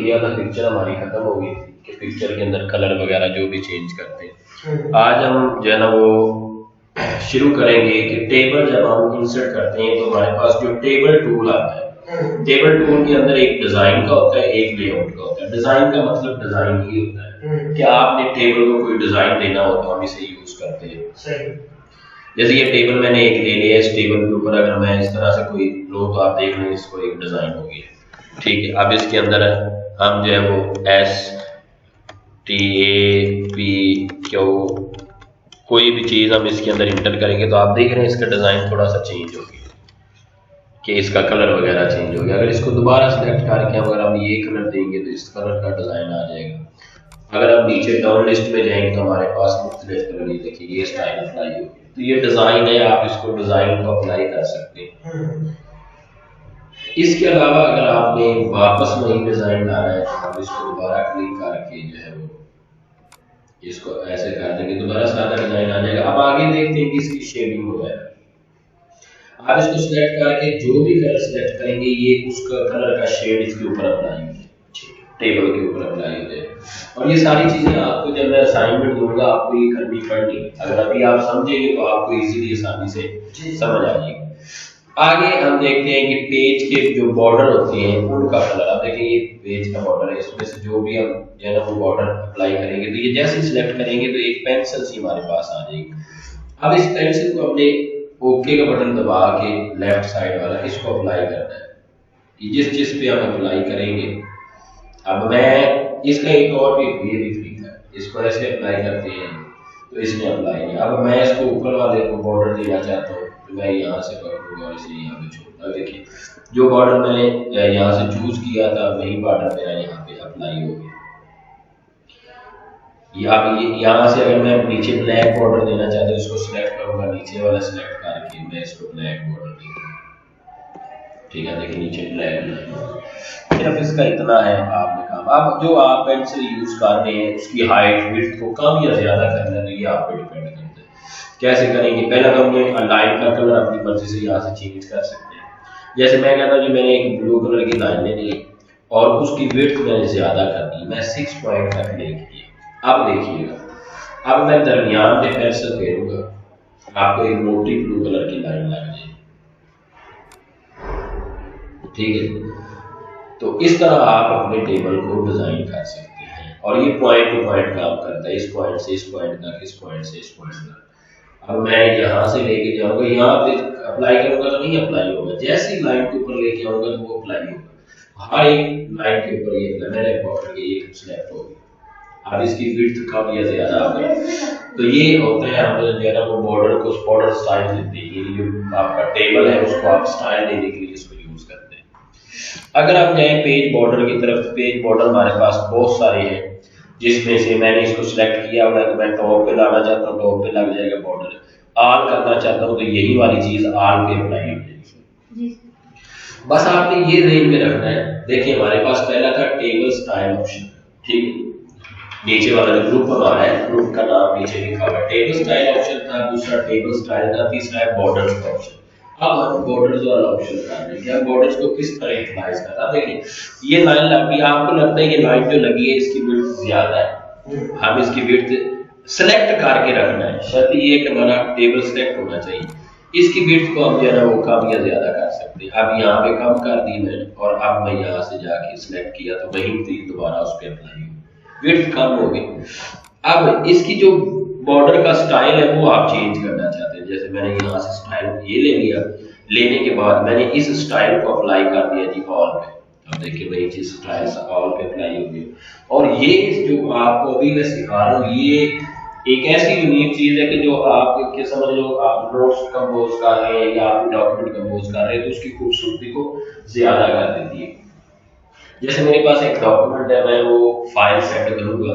ये वाला पिक्चर हमारी खत्म हो गई थी कि पिक्चर के अंदर कलर वगैरह जो भी चेंज करते हैं। आज हम जो है ना वो शुरू करेंगे कि टेबल जब हम इंसर्ट करते हैं तो हमारे पास जो टेबल टूल आता है, टेबल टूल के अंदर एक डिजाइन का होता है, एक लेआउट का होता है। डिजाइन का मतलब डिजाइन ही होता है कि आपने टेबल को कोई डिजाइन देना हो तो हम इसे यूज करते हैं। जैसे ये टेबल मैंने एक ले लिया, इस टेबल के ऊपर अगर मैं इस तरह से कोई लो तो आप देख लें इसको एक डिजाइन हो गया, ठीक है। अब इसके अंदर हम जो है वो STAPQ कोई भी चीज हम इसके अंदर इंटर करेंगे तो आप देख रहे हैं इसका डिजाइन थोड़ा सा चेंज हो गया कि इसका कलर वगैरह चेंज हो गया। अगर इसको दोबारा सेलेक्ट करके अगर हम ये कलर देंगे तो इस कलर का डिजाइन आ जाएगा। अगर हम नीचे डाउन लिस्ट में जाएंगे तो हमारे पास मुख्तलिफ कलर, ये देखिए ये स्टाइल अप्लाई हो गया। तो ये डिजाइन है, आप इसको डिजाइन को अप्लाई कर सकते हैं। इसके अलावा अगर आपने वापस वही डिजाइन लाना है तो हम इसको दोबारा क्लिक करके जो है वो इसको ऐसे कर देंगे, दोबारा सादा डिजाइन आ जाएगा। अब आगे देखते हैं कि इसकी शेडिंग हो जाएगा। आप इसको सिलेक्ट करके जो भी कलर सिलेक्ट करेंगे ये उसका कलर का शेड इसके ऊपर अप्लाई हो जाएगा, टेबल के ऊपर अप्लाई हो जाएगा। और ये सारी चीजें आपको जब मैं असाइनमेंट दूंगा आपको ये करनी पड़नी, अगर अभी आप समझेंगे तो आपको इजीली आसानी से समझ आ जाएगी। आगे हम देखते हैं कि पेज के जो बॉर्डर होते हैं उनका कलर। आप देखिए ये पेज का बॉर्डर है, इसमें से जो भी हम जो है ना वो बॉर्डर अप्लाई करेंगे तो ये जैसे सिलेक्ट करेंगे तो एक पेंसिल सी हमारे पास आ जाएगी। अब इस पेंसिल को हमने ओके का बटन दबा के लेफ्ट साइड वाला इसको अप्लाई करना है। जिस पे हम अप्लाई करेंगे, अब मैं इसका एक और भी ये भी तरीका है, इसको ऐसे अप्लाई करते हैं तो इसमें अप्लाई नहीं। अब मैं इसको ऊपर वाले को बॉर्डर देना चाहता हूँ तो मैं यहाँ से पकड़ूंगा और इसे यहाँ पे छोड़ूंगा। देखिए जो बॉर्डर मैंने यहाँ से चूज किया था वही बॉर्डर मेरा यहाँ पे अप्लाई हो गया। यहाँ से अगर मैं नीचे ब्लैक बॉर्डर देना चाहता हूँ इसको सिलेक्ट करूंगा, नीचे वाला सिलेक्ट करके मैं इसको ब्लैक बॉर्डर दूंगा, ठीक है। देखिए नीचे ब्लैक, सिर्फ इसका इतना है आपने काम। अब जो आप पेंसिल यूज कर रहे हैं उसकी हाइट विड्थ को कम या ज्यादा करना है ये आप पे डिपेंड करता है। कैसे करेंगे, पहला तो हम लाइन का कलर अपनी मर्जी से यहाँ से चेंज कर सकते हैं। जैसे मैं कहता हूँ कि मैंने एक ब्लू कलर की लाइन ले ली और उसकी विड्थ मैंने ज्यादा कर दी, मैं 6 पॉइंट तक लेके। अब देखिएगा, अब मैं दरमियान पे पेंसिल फेरूंगा, आपको एक मोटी ब्लू कलर की लाइन लग जाएगी, ठीक है। तो इस तरह आप अपने टेबल को डिजाइन कर सकते हैं और ये पॉइंट टू पॉइंट काम करता है, इस पॉइंट से इस पॉइंट तक, इस पॉइंट से इस पॉइंट तक। अब मैं यहाँ से लेके जाऊंगा, यहाँ पे अप्लाई करूंगा तो नहीं अप्लाई होगा, जैसे ही लाइन के ऊपर लेके आऊंगा तो वो अप्लाई होगा। हर एक लाइन के ऊपर ये मैंने बॉर्डर के ये सिलेक्ट हो गया। अब इसकी विड्थ कम या ज्यादा आ गई तो ये होता है हम जो है ना वो बॉर्डर को बॉर्डर स्टाइल देते हैं। ये जो आपका टेबल है उसको आप स्टाइल देने के लिए इसको यूज करते हैं। अगर आप जाए पेज बॉर्डर की तरफ, पेज बॉर्डर हमारे पास बहुत सारे हैं जिसमें से मैंने इसको सिलेक्ट किया हुआ है। मैं टॉप पे लाना चाहता हूँ, टॉप पे लग जाएगा बॉर्डर। आल करना चाहता हूँ तो यही वाली चीज आल पे अप्लाई हो जाएगी। बस आपने ये रेंज में रखना है। देखिए हमारे पास पहला था टेबल स्टाइल ऑप्शन, ठीक है। नीचे वाला जो ग्रुप हमारा है, ग्रुप का नाम नीचे लिखा हुआ है, टेबल स्टाइल ऑप्शन था, दूसरा टेबल स्टाइल था, तीसरा है बॉर्डर्स का ऑप्शन। अब हम बॉर्डर्स वाला ऑप्शन कर रहे हैं कि हम बॉर्डर्स को किस तरह यूटिलाइज करना है। देखिए ये लाइन लगी, आपको लगता है ये लाइन जो लगी है इसकी विड्थ ज्यादा है, हम इसकी विड्थ सेलेक्ट करके रखना है। शर्त ये कि हमारा टेबल सेलेक्ट होना चाहिए। इसकी विड्थ को हम जो है ना वो कम या ज्यादा कर सकते हैं। अब यहाँ पे कम कर दी मैंने और अब मैं यहाँ से जाके सिलेक्ट किया तो वही चीज दोबारा उस पर अप्लाई हुई, विड्थ कम हो गई। अब इसकी जो बॉर्डर का स्टाइल है वो आप चेंज करना चाहते हैं। जैसे मैंने यहाँ से स्टाइल ये ले लिया, लेने के बाद मैंने इस स्टाइल को अप्लाई कर दिया जी ऑल पे। अब देखिए वही चीज स्टाइल ऑल पे अप्लाई हो गई। और ये जो आपको अभी मैं सिखा रहा हूँ ये एक ऐसी यूनिक चीज है कि जो आप समझ लो आप नोट्स कंपोज कर रहे हैं या आप डॉक्यूमेंट कंपोज कर रहे हैं तो उसकी खूबसूरती को ज्यादा कर देती है। जैसे मेरे पास एक डॉक्यूमेंट है, मैं वो फाइल सेट करूंगा।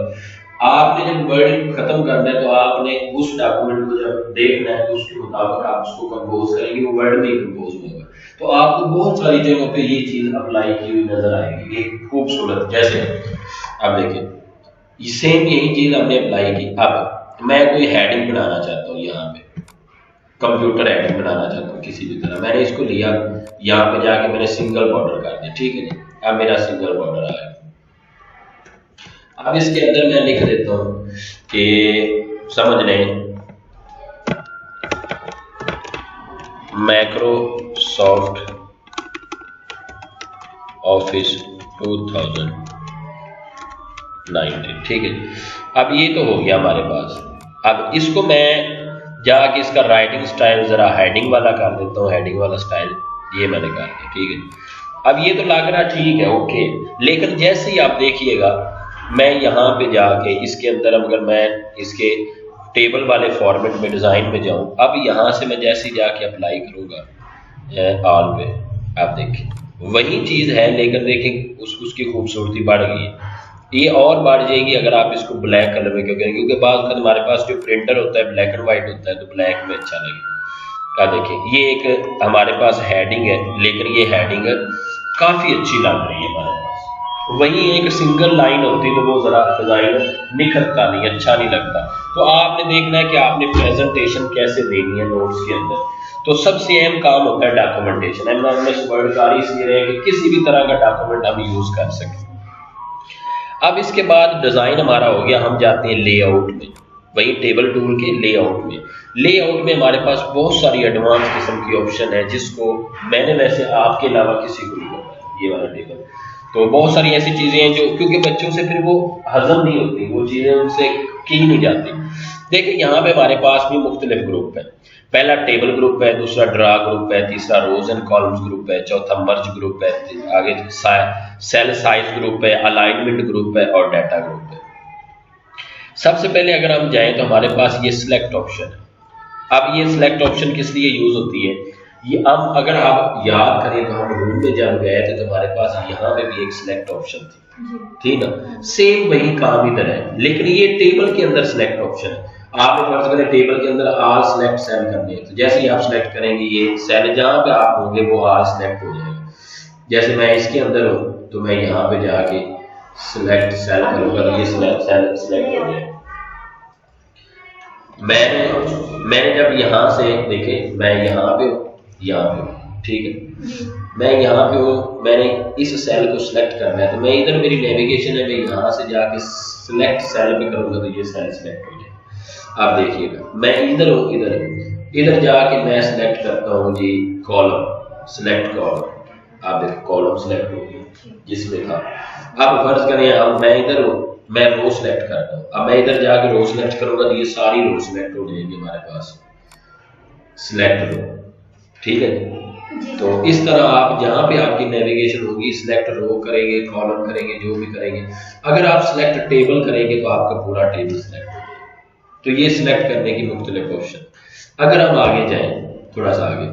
आपने जब वर्डिंग खत्म करना है तो आपने उस डॉक्यूमेंट को जब देखना है तो उसके मुताबिक आप उसको कंपोज करेंगे, वो वर्ड में कंपोज होगा। तो आपको बहुत सारी जगहों पे ये चीज अप्लाई की हुई नजर आएगी, एक खूबसूरत। जैसे अब देखिए सेम यही चीज हमने अप्लाई की। अब मैं कोई हेडिंग बनाना चाहता हूँ, यहाँ पे कंप्यूटर हेडिंग बनाना चाहता हूँ किसी भी तरह। मैंने इसको लिया, यहाँ पे जाके मैंने सिंगल बॉर्डर कर दिया, ठीक है जी। अब मेरा सिंगल बॉर्डर आ गया। अब इसके अंदर मैं लिख देता हूं कि समझ लें माइक्रोसॉफ्ट ऑफिस 2019, ठीक है। अब ये तो हो गया हमारे पास। अब इसको मैं जाके इसका राइटिंग स्टाइल जरा हेडिंग वाला कर देता हूँ, हेडिंग वाला स्टाइल ये मैंने कर दिया, ठीक है। अब ये तो लग रहा ठीक है, ओके, लेकिन जैसे ही आप देखिएगा मैं यहाँ पे जाके इसके अंदर अगर मैं इसके टेबल वाले फॉर्मेट में डिज़ाइन में जाऊँ, अब यहाँ से मैं जैसे ही जाके अप्लाई करूँगा ऑल पे, आप देखिए वही चीज़ है, लेकिन देखिए उसकी खूबसूरती बढ़ गई है। ये और बढ़ जाएगी अगर आप इसको ब्लैक कलर में क्यों करेंगे, क्योंकि बाद हमारे पास जो प्रिंटर होता है ब्लैक एंड व्हाइट होता है, तो ब्लैक में अच्छा लगेगा। देखिए ये एक हमारे पास हेडिंग है, लेकिन ये हेडिंग काफ़ी अच्छी लग रही है हमारे पास। वहीं एक सिंगल लाइन होती तो वो ज़रा डिज़ाइन निखरता नहीं, अच्छा नहीं लगता। तो आपने देखना है कि आपने प्रेजेंटेशन कैसे देनी है नोट्स के अंदर। तो सबसे अहम काम होता है डॉक्यूमेंटेशन। हमने इस वर्ड कार इसलिए रहे कि किसी भी तरह का डॉक्यूमेंट हम यूज़ कर सकें। अब इसके बाद डिज़ाइन हमारा हो गया, हम जाते हैं लेआउट में, वही टेबल टूल के लेआउट में। लेआउट में हमारे पास बहुत सारी एडवांस किस्म की ऑप्शन है, जिसको मैंने वैसे आपके अलावा किसी को नहीं बताया। ये वाला टेबल तो बहुत सारी ऐसी चीज़ें हैं जो क्योंकि बच्चों से फिर वो हजम नहीं होती, वो चीज़ें उनसे की नहीं जाती। देखिए यहाँ पे हमारे पास भी मुख्तलिफ ग्रुप है। पहला टेबल ग्रुप है, दूसरा ड्रा ग्रुप है, तीसरा रोज एंड कॉलम्स ग्रुप है, चौथा मर्ज ग्रुप है, आगे सेल साइज ग्रुप है, अलाइनमेंट ग्रुप है और डाटा ग्रुप है। सबसे पहले अगर हम जाएं तो हमारे पास ये सिलेक्ट ऑप्शन है। अब ये सिलेक्ट ऑप्शन किस लिए यूज होती है, ये अब अगर आप याद करें तो हम रूम में जब गए थे तो हमारे पास यहाँ पे भी एक सिलेक्ट ऑप्शन थी, ठीक ना। सेम वही काम इधर है, लेकिन ये टेबल के अंदर सिलेक्ट ऑप्शन है। आपने फर्ज करें टेबल के अंदर ऑल सिलेक्ट सेल करनी है, तो जैसे ही आप सिलेक्ट करेंगे ये सेल जहां पे आप होंगे वो ऑल सिलेक्ट हो जाएगा। जैसे मैं इसके अंदर हूं तो मैं यहाँ पे जाके सिलेक्ट सेल करूंगा तो ये सिलेक्ट सेल सिलेक्ट हो जाएगा। मैंने जब यहाँ से देखे मैं यहाँ पे हूँ, ठीक है, मैं यहाँ पे हूँ, मैंने इस सेल को सिलेक्ट करना है तो मैं इधर मेरी नेविगेशन है, मैं यहाँ से जाके सिलेक्ट सेल पे करूंगा तो ये सेल सिलेक्ट हो जाएगा। आप देखिएगा मैं इधर हूँ, इधर जाके मैं सिलेक्ट करता हूँ जी कॉलम, सिलेक्ट कॉलम। आप देखिए कॉलम सिलेक्ट हो गया जिसमें था। अब फर्ज करें अब मैं इधर हूँ, मैं रो सिलेक्ट करता हूँ। अब मैं इधर जाके रो सिलेक्ट करूंगा तो ये सारी रो सिलेक्ट हो जाएगी हमारे पास, सिलेक्ट रो, ठीक है। तो इस तरह आप जहाँ पे आपकी नेविगेशन होगी सिलेक्ट रो करेंगे, कॉलम करेंगे, जो भी करेंगे। अगर आप सिलेक्ट टेबल करेंगे तो आपका पूरा टेबल सिलेक्ट हो जाएगा। तो ये सिलेक्ट करने की मुख्तलिफ ऑप्शन। अगर हम आगे जाएं थोड़ा सा आगे,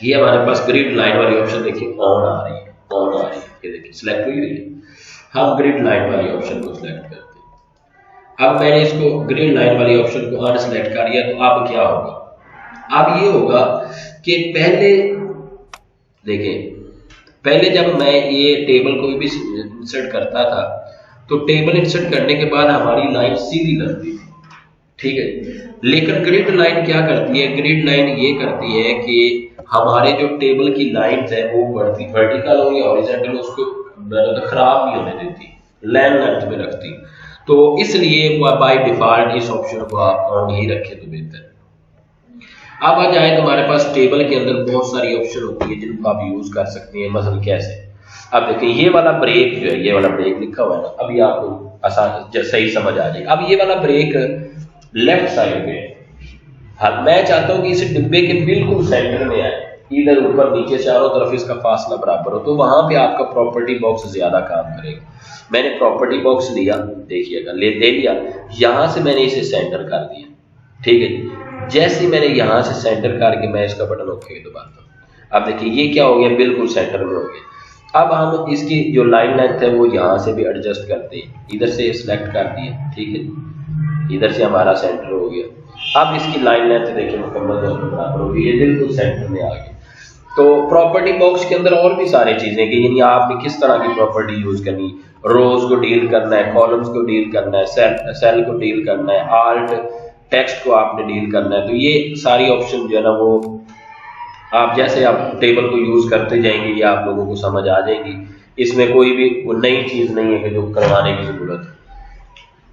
ये हमारे पास ग्रिड लाइन वाली ऑप्शन देखिए ऑन आ रही है, ऑन आ रही है, ये देखिए सिलेक्ट हुई है। हम ग्रिड लाइन वाली ऑप्शन को सिलेक्ट करते हैं। अब मैंने इसको ग्रिड लाइन वाली ऑप्शन को अनसिलेक्ट कर दिया, तो अब क्या होगा, अब ये होगा कि पहले जब मैं ये टेबल को भी इंसर्ट करता था तो टेबल इंसर्ट करने के बाद हमारी लाइन सीधी लगती थी, ठीक है। लेकिन ग्रिड लाइन क्या करती है, ग्रिड लाइन ये करती है कि हमारे जो टेबल की लाइंस है वो बढ़ती वर्टिकल हो या हॉरिजॉन्टल, उसको खराब नहीं होने देती, लेंथ में रखती। तो इसलिए बाय डिफॉल्ट इस ऑप्शन को आप ऑन ही रखें तो बेहतर। अब आ जाए तो हमारे पास टेबल के अंदर बहुत सारी ऑप्शन होती है जिनको आप यूज कर सकते हैं। मसलन कैसे, अब देखिए ये वाला ब्रेक जो है, ये वाला ब्रेक लिखा हुआ है ना, अभी आपको आसान सही समझ आ जाएगा। अब ये वाला ब्रेक लेफ्ट साइड पे है। हाँ, मैं चाहता हूं कि इस डिब्बे के बिल्कुल सेंटर में आए, इधर ऊपर नीचे चारों तरफ इसका फासला बराबर हो, तो वहां पे आपका प्रॉपर्टी बॉक्स ज्यादा काम करेगा। मैंने प्रॉपर्टी बॉक्स लिया, देखिएगा ले लिया, यहां से मैंने इसे सेंटर कर दिया, ठीक है। जैसे मैंने यहां से सेंटर करके मैं इसका बटन ओके दबाता हूं, अब देखिए ये क्या हो गया, बिल्कुल सेंटर में हो गया। अब हम इसकी जो लाइन लेंथ है वो यहाँ से भी एडजस्ट करते हैं, इधर से सिलेक्ट कर दिया, ठीक है, इधर से हमारा सेंटर हो गया। अब इसकी लाइन लेंथ देखिए मुकम्मल तौर पर बराबर हो गई, ये बिल्कुल सेंटर में आ गया। तो प्रॉपर्टी बॉक्स के अंदर और भी सारी चीजें कि यानी आपने किस तरह की प्रॉपर्टी यूज करनी, रोज को डील करना है, कॉलम्स को डील करना है, सेल को डील करना है, आल्ट टेक्स्ट को आपने डील करना है। तो ये सारी ऑप्शन जो है ना वो आप जैसे आप टेबल को यूज करते जाएंगे ये आप लोगों को समझ आ जाएगी। इसमें कोई भी वो नई चीज नहीं है कि जो करवाने की जरूरत है।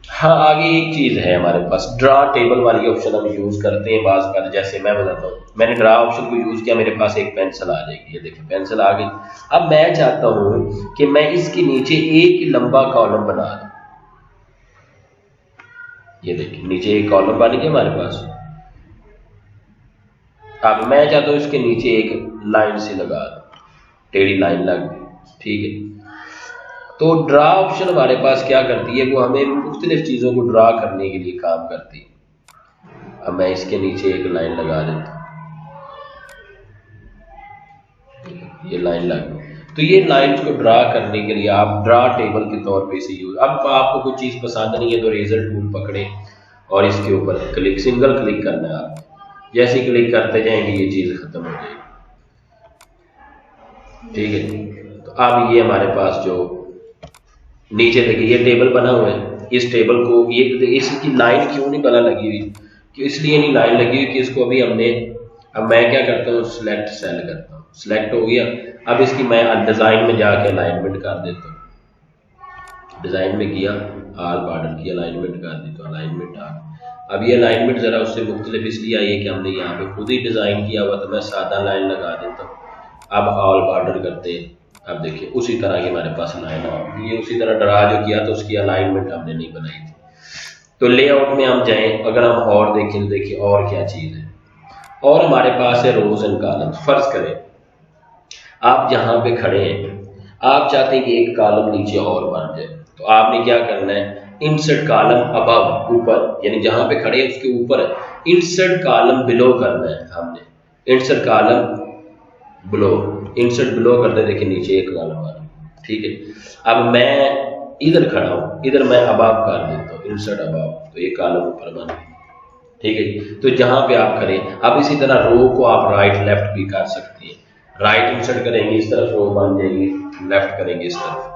हाँ, आगे एक चीज है हमारे पास, ड्रा टेबल वाली ऑप्शन हम यूज करते हैं बाज बार। जैसे मैं बताता हूँ, मैंने ड्रा ऑप्शन को यूज किया, मेरे पास एक पेंसिल आ जाएगी, ये देखिए पेंसिल आ गई। अब मैं चाहता हूँ कि मैं इसके नीचे एक लंबा कॉलम बना दूं। ये देखिए नीचे एक कॉलम बन गया हमारे पास। अब मैं चाहता हूँ इसके नीचे एक लाइन से लगा दूं, टेढ़ी लाइन लग गई, ठीक है। तो ड्रा ऑप्शन हमारे पास क्या करती है, वो हमें मुख्तलिफ चीज़ों को ड्रा करने के लिए काम करती है। अब मैं इसके नीचे एक लाइन लगा देता हूँ, ये लाइन लग गई। तो ये लाइन्स को ड्रा करने के लिए आप ड्रा टेबल के तौर पे इसे यूज। अब आपको कोई चीज़ पसंद नहीं है तो रेजर टूल पकड़े और इसके ऊपर क्लिक, सिंगल क्लिक करना है आप। जैसे क्लिक करते जाएंगे ये चीज़ खत्म हो जाएगी, ठीक है। तो अब ये हमारे पास जो नीचे देखिए ये टेबल बना हुआ है, इस टेबल को ये इसकी लाइन क्यों नहीं बना लगी हुई, कि इसलिए नहीं लाइन लगी हुई कि इसको अभी हमने, अब मैं क्या करता हूँ सिलेक्ट सेल करता हूँ, सिलेक्ट हो गया। अब इसकी मैं डिज़ाइन में जाके अलाइनमेंट कर देता हूँ, डिज़ाइन में किया, आल बॉर्डर की अलाइनमेंट कर दी, तो अलाइनमेंट आ गई। अब ये अलाइनमेंट ज़रा उससे मुख्तलिफ इसलिए आई है कि हमने यहाँ पे खुद ही डिज़ाइन किया हुआ, तो मैं सादा लाइन लगा देता हूँ। अब ऑल बॉर्डर करते हैं, अब देखिए उसी तरह की हमारे पास लाइन आ, ये उसी तरह ड्रा जो किया तो उसकी अलाइनमेंट हमने नहीं बनाई थी। तो लेआउट में हम जाएं, अगर हम और देखें तो देखिए और क्या चीज़ है, और हमारे पास है रोज एंड कॉलम्स। फर्ज करें आप यहाँ पे खड़े हैं, आप चाहते हैं कि एक कॉलम नीचे और बन जाए, तो आपने क्या करना है, इंसर्ट कॉलम अबव, ऊपर, यानी जहाँ पे खड़े हैं उसके ऊपर इंसर्ट कॉलम बिलो करना है हमने, insert column below, insert below करते देखिए नीचे एक कॉलम आ रहा है, ठीक है। अब मैं इधर खड़ा हूँ, इधर मैं अबव कर देता हूँ, इंसर्ट अबव, तो ये कॉलम ऊपर बन गया, ठीक है। तो जहाँ पे आप करें, अब इसी तरह रो को आप राइट लेफ्ट भी कर सकते हैं, राइट इंसर्ट करेंगे इस तरफ रो बन जाएगी, लेफ्ट करेंगे इस तरफ।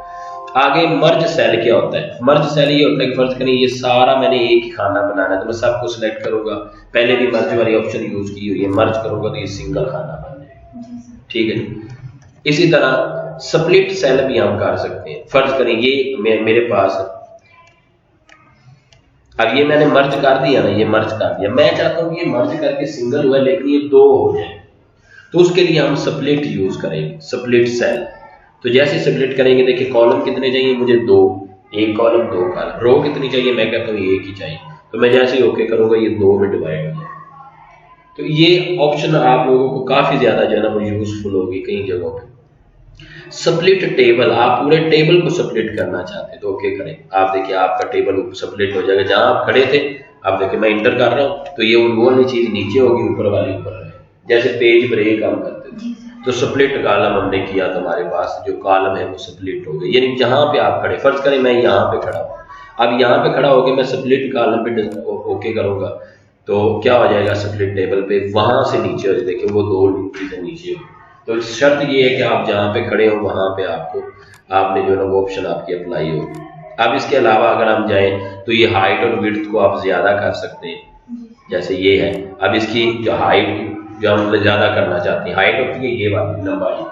आगे मर्ज सेल क्या होता है, मर्ज सेल ये होता है कि फर्ज करें ये सारा मैंने एक ही खाना बनाना है, तो मैं सबको सिलेक्ट करूंगा, पहले भी मर्ज वाली ऑप्शन यूज की हुई है, मर्ज करूंगा तो ये सिंगल खाना बन जाएगा, ठीक है। इसी तरह स्प्लिट सेल भी हम कर सकते हैं। फर्ज करें ये मेरे पास, अब ये मैंने मर्ज कर दिया ना, ये मर्ज कर दिया, मैं चाहता हूं कि ये मर्ज करके सिंगल हुआ लेकिन ये दो हो जाए, तो उसके लिए हम स्प्लिट यूज करेंगे, स्प्लिट सेल। तो जैसे स्प्लिट करेंगे देखिए कॉलम कितने चाहिए मुझे, दो, एक कॉलम दो कॉलम। रो कितनी चाहिए, मैं कहता हूँ एक ही चाहिए, तो मैं जैसे ही ओके करूंगा ये दो में डिवाइड हो जाए। तो ये ऑप्शन आप लोगों को काफी ज्यादा जो है ना वो यूजफुल होगी कई जगहों पे। स्प्लिट टेबल, आप पूरे टेबल को स्प्लिट करना चाहते हैं तो ओके करें, आप देखिए आपका टेबल स्प्लिट हो जाएगा। जहां आप खड़े थे, अब देखिए मैं इंटर कर रहा हूँ तो ये वो वाली चीज नीचे होगी, ऊपर वाली ऊपर रहे, जैसे पेज ब्रेक हम करते थे। तो स्प्लिट कॉलम हमने किया तो हमारे पास जो कॉलम है वो स्प्लिट हो गई, यानी जहां पे आप खड़े, फर्ज करें मैं यहाँ पे खड़ा हूँ, अब यहाँ पे खड़ा होकर मैं स्प्लिट कॉलम पे ओके करूंगा तो क्या हो जाएगा, स्प्लिट टेबल पे वहां से नीचे हो जाए, देखिए वो दो चीजें नीचे हो। तो शर्त ये है कि आप जहाँ पे खड़े हो वहां पे आपको, आपने जो है ना वो ऑप्शन आपकी अप्लाई होगी। अब इसके अलावा अगर हम जाएं तो ये हाइट और विड्थ को आप ज्यादा कर सकते हैं, जैसे ये है, अब इसकी जो हाइट जो हम ज्यादा करना चाहते हैं, हाइट होती है ये वाली लंबाई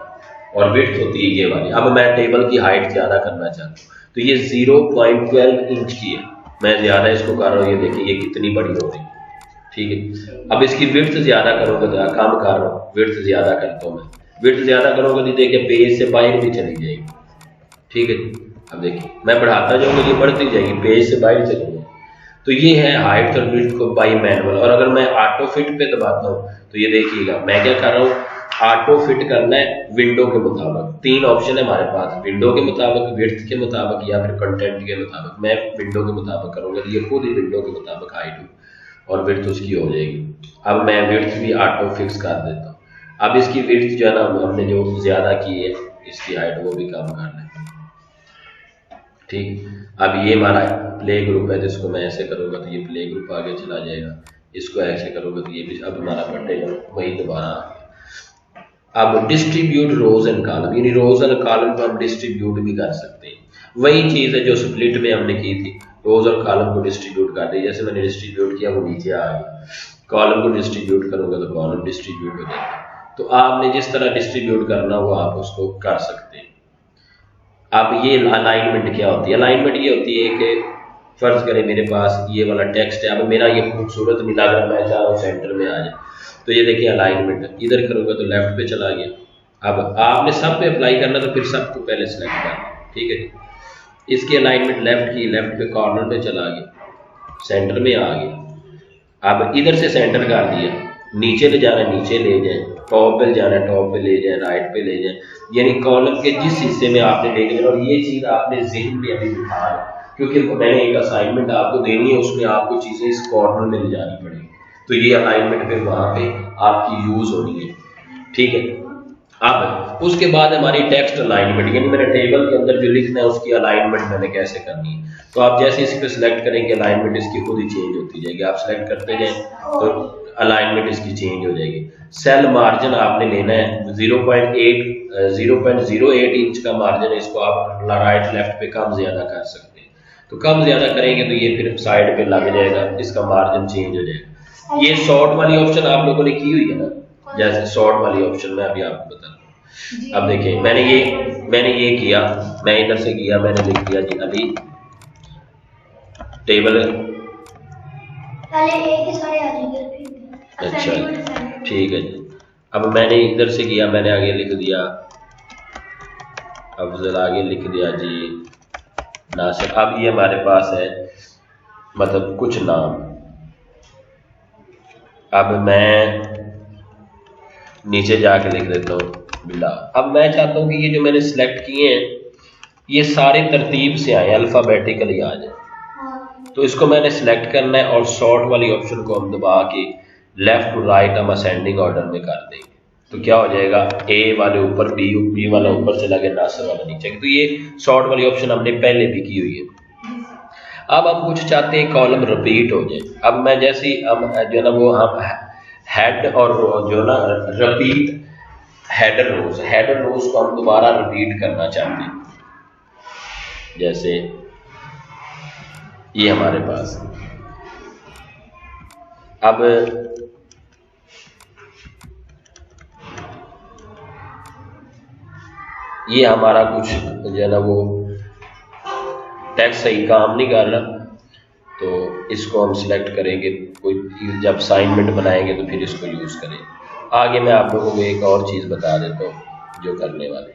और विड्थ होती है ये वाली। अब मैं टेबल की हाइट ज्यादा करना चाहता हूँ तो ये 0.12 इंच की है, मैं ज्यादा इसको कर रहा हूँ, ये देखिए ये कितनी बड़ी हो रही है, ठीक है। अब इसकी विड्थ ज्यादा करूंगा, कम कर रहा हूँ, विड्थ ज्यादा करता हूँ मैं, विड्थ ज्यादा करूंगा तो देखिए पेज से बाहर भी चली जाएगी, ठीक है। अब देखिए मैं बढ़ाता जाऊंगा ये बढ़ती जाएगी, पेज से बाहर चली जाएगी। तो ये है हाइट और विड्थ को बाई मैनुअल। और अगर मैं ऑटो फिट पे दबाता हूँ तो ये देखिएगा मैं क्या कर रहा हूँ, ऑटो फिट करना है विंडो के मुताबिक। तीन ऑप्शन है हमारे पास, विंडो के मुताबिक, विड्थ के मुताबिक या फिर कंटेंट के मुताबिक। मैं विंडो के मुताबिक करूंगा तो ये खुद ही विंडो के मुताबिक हाइट और विड्थ उसकी हो जाएगी। अब मैं विड्थ भी ऑटो फिक्स कर देता हूँ। अब इसकी विड्थ जो है ना हमने जो ज्यादा की है, इसकी हाइट वो भी कम कर लें, ठीक। अब ये हमारा प्ले ग्रुप है, जिसको मैं ऐसे करूंगा तो ये प्ले ग्रुप आगे चला जाएगा, इसको ऐसे करूंगा तो ये भी अब हमारा बटेगा वही दोबारा आ गया। अब डिस्ट्रीब्यूट रोज एंड कॉलम, यानी रोज एंड कॉलम को हम डिस्ट्रीब्यूट भी कर सकते हैं। वही चीज है जो स्प्लिट में हमने की थी, रोज और कॉलम को डिस्ट्रीब्यूट कर दी। जैसे मैंने डिस्ट्रीब्यूट किया वो नीचे आ गया, कॉलम को डिस्ट्रीब्यूट करूंगा तो कॉलम डिस्ट्रीब्यूट हो जाएगा। तो आपने जिस तरह डिस्ट्रीब्यूट करना वो आप उसको कर सकते हैं। अब ये अलाइनमेंट क्या होती है, अलाइनमेंट ये होती है कि फर्ज करें मेरे पास ये वाला टेक्स्ट है, अब मेरा ये खूबसूरत नहीं लग रहा, मैं चाह रहा हूँ सेंटर में आ जाए, तो ये देखिए अलाइनमेंट इधर करूँगा तो लेफ्ट पे चला गया। अब आपने सब पे अप्लाई करना तो फिर सबको पहले सेलेक्ट करना, ठीक है। इसकी अलाइनमेंट लेफ्ट की, लेफ्ट पे कॉर्नर पे चला गया, सेंटर में आ गया। अब इधर से सेंटर कर दिया, नीचे ले जाना है नीचे ले जाए, टॉप पे जाना है टॉप पे ले जाए, राइट पे ले जाए, यानी कॉलम के जिस हिस्से में आपने ले जाना। और ये चीज़ आपने ज़हन में अभी बिठा है, क्योंकि मैंने एक असाइनमेंट आपको देनी है, उसमें आपको चीज़ें इस कॉर्नर में ले जानी पड़ेगी, तो ये अलाइनमेंट फिर वहाँ पे आपकी यूज़ होनी है, ठीक है। अब उसके बाद हमारी टेक्स्ट अलाइनमेंट, यानी मैंने टेबल के अंदर जो लिखना है उसकी अलाइनमेंट मैंने कैसे करनी है। तो आप जैसे इस पर सिलेक्ट करेंगे अलाइनमेंट इसकी खुद ही चेंज होती जाएगी, आप सेलेक्ट करते जाएं तो अलाइनमेंट इसकी चेंज हो जाएगी। सेल मार्जिन आपने लेना है 0.08 इंच का मार्जिन है, इसको आप राइट लेफ्ट पे कम ज़्यादा कर सकते हैं, तो कम ज़्यादा करेंगे तो ये फिर साइड पे लग जाएगा, इसका मार्जिन चेंज हो जाएगा। ये शॉर्ट वाली ऑप्शन आप लोगों ने की हुई है ना, जैसे शॉर्ट वाली ऑप्शन में अभी आपको बता रहा हूँ। अब देखिए मैंने ये किया, मैं इधर से किया, मैंने लिख दिया जी अली टेबल, अच्छा ठीक है जी। अब मैंने इधर से किया, मैंने आगे लिख दिया अफजल, आगे लिख दिया जी नासिर। अब ये हमारे पास है मतलब कुछ नाम। अब मैं नीचे जाके लिख देता हूँ बिला। अब मैं चाहता हूँ कि ये जो मैंने सिलेक्ट किए हैं ये सारे तरतीब से आए, अल्फ़ाबेटिकली आ जाए, तो इसको मैंने सिलेक्ट करना है और शॉर्ट वाली ऑप्शन को हम दबा के लेफ्ट टू राइट हम असेंडिंग ऑर्डर में कर देंगे, तो क्या हो जाएगा ए वाले ऊपर, बी वाला ऊपर चला गया, नासिर वाला नीचे। तो ये शॉर्ट वाली ऑप्शन हमने पहले भी की हुई है। अब हम कुछ चाहते हैं कॉलम रिपीट हो जाए। अब मैं जैसे ही हम जो ना वो हम हेड और जो ना रिपीट हेडर रोज को हम दोबारा रिपीट करना चाहते हैं, जैसे ये हमारे पास। अब ये हमारा कुछ जो है ना वो टेक्स्ट सही काम नहीं कर रहा, तो इसको हम सिलेक्ट करेंगे, कोई जब असाइनमेंट बनाएंगे तो फिर इसको यूज़ करेंगे। आगे मैं आप लोगों को एक और चीज़ बता देता हूँ जो करने वाले।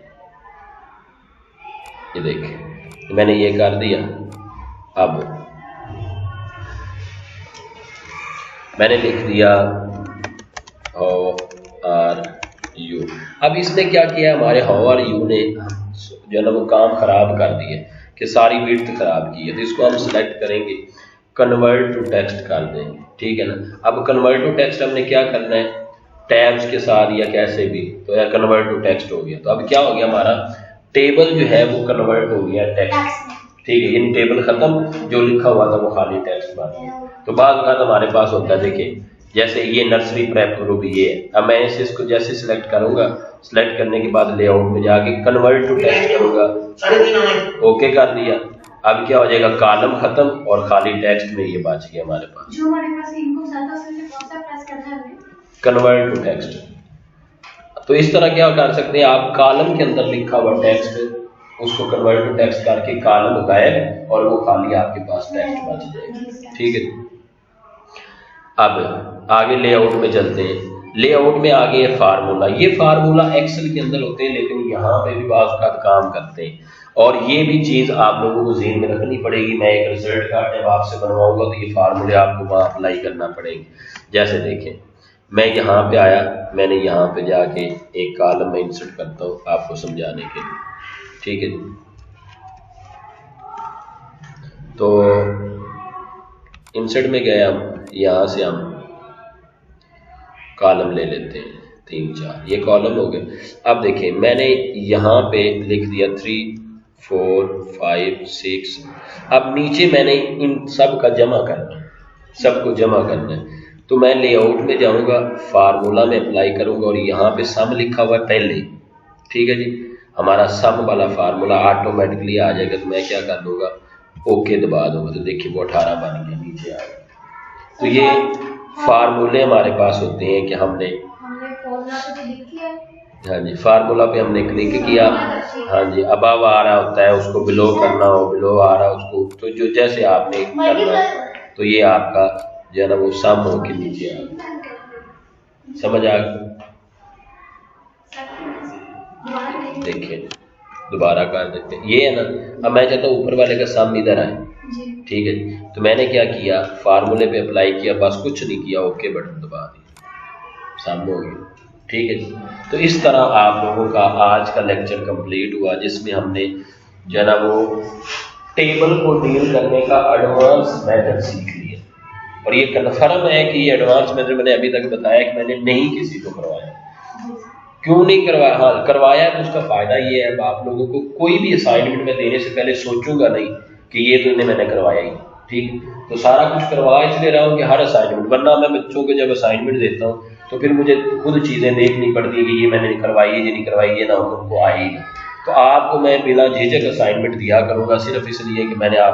ये देखिए मैंने ये कर दिया। अब मैंने लिख दिया हाउ आर यू। अब इसने क्या किया, हमारे हाउ आर यू ने जो है ना वो काम ख़राब कर दिया कि सारी विड्थ ख़राब की है। तो इसको हम सिलेक्ट करेंगे, कन्वर्ट टू टेक्स्ट कर देंगे, ठीक है ना। अब कन्वर्ट टू टेक्स्ट हमने क्या करना है, टैब्स के साथ या कैसे भी, तो या कन्वर्ट टू टेक्स्ट हो गया। तो अब क्या हो गया, हमारा टेबल जो है वो कन्वर्ट हो गया टेक्स्ट, ठीक है। यानी टेबल खत्म, जो लिखा हुआ था वो खाली टेक्स्ट बन गया। तो बाद में हमारे पास होता है, देखिए जैसे ये नर्सरी प्रेप ग्रुप ये है। अब मैं इसको जैसे सिलेक्ट करूंगा, सिलेक्ट करने के बाद लेआउट में जाके कन्वर्ट टू टेक्स्ट करूंगा, ओके कर दिया। अब क्या हो जाएगा, कॉलम खत्म और खाली टेक्स्ट में ये बच गया हमारे पास। जो हमारे पास इनको ज्यादा से कौन सा प्रेस करना है, कन्वर्ट टू टेक्स्ट। तो इस तरह क्या कर सकते हैं आप, कॉलम के अंदर लिखा हुआ टेक्स्ट उसको कन्वर्ट टू टेक्स्ट करके कॉलम गायब और वो खाली आपके पास टेक्स्ट बच जाएगा, ठीक है। अब आगे लेआउट में चलते हैं। लेआउट में आगे है फार्मूला। ये फार्मूला एक्सेल के अंदर होते हैं, लेकिन यहाँ पे भी बाज़ का काम करते हैं, और ये भी चीज़ आप लोगों को ज़हन में रखनी पड़ेगी। मैं एक रिजल्ट कार्ड जब आपसे बनवाऊंगा तो ये फार्मूले आपको वहाँ अप्लाई करना पड़ेंगे। जैसे देखें, मैं यहाँ पे आया, मैंने यहाँ पे जाके एक कॉलम में इंसर्ट करता हूँ आपको समझाने के लिए, ठीक है। तो इंसर्ट में गए हम, यहाँ से हम कॉलम ले लेते हैं 3 4, ये कॉलम हो गए। अब देखिए मैंने यहाँ पे लिख दिया 3 4 5 6। अब नीचे मैंने इन सब का जमा करना है, सबको जमा करना है। तो मैं लेआउट में जाऊँगा, फार्मूला में अप्लाई करूँगा और यहाँ पे सम लिखा हुआ है पहले, ठीक है जी। हमारा सम वाला फार्मूला ऑटोमेटिकली आ जाएगा। तो मैं क्या कर दूँगा, ओके दबा दूँगा, तो देखिए वो 18 बन गया, नीचे आ गया। तो ये फार्मूले हमारे पास होते हैं कि हमने फॉर्मूला तो लिख दिया, हाँ जी, फार्मूला पे हमने क्लिक किया। हाँ जी, अबव आ रहा होता है उसको बिलो करना हो, बिलो आ रहा है उसको, तो जो जैसे आपने करना है तो ये आपका जो है ना वो सम हो के नीचे आ गया। समझ आ गई? देखिए दोबारा कर देते हैं, ये है ना। अब मैं चाहता हूँ ऊपर वाले का सम इधर आए, ठीक है। तो मैंने क्या किया, फार्मूले पे अप्लाई किया, बस कुछ नहीं किया, ओके बटन दबा दिया, सामने हो गया। ठीक है जी। तो इस तरह आप लोगों का आज का लेक्चर कंप्लीट हुआ, जिसमें हमने जो है ना वो टेबल को डील करने का एडवांस मेथड सीख लिया। और ये कन्फर्म है कि ये एडवांस मेथड मैंने अभी तक बताया कि मैंने नहीं किसी को करवाया। क्यों नहीं करवाया? हाँ करवाया तो उसका फायदा ये है, आप लोगों को कोई भी असाइनमेंट में देने से पहले सोचूंगा नहीं कि ये तो इन्हें मैंने करवाया ही, ठीक। तो सारा कुछ करवा इसलिए रहा हूँ कि हर असाइनमेंट, वरना मैं बच्चों को जब असाइनमेंट देता हूँ तो फिर मुझे खुद चीज़ें देखनी पड़ती है कि ये मैंने करवाई है, ये नहीं करवाई, ये ना उनको आए ही। तो आपको मैं बिना झिझक असाइनमेंट दिया करूँगा, सिर्फ इसलिए कि मैंने आप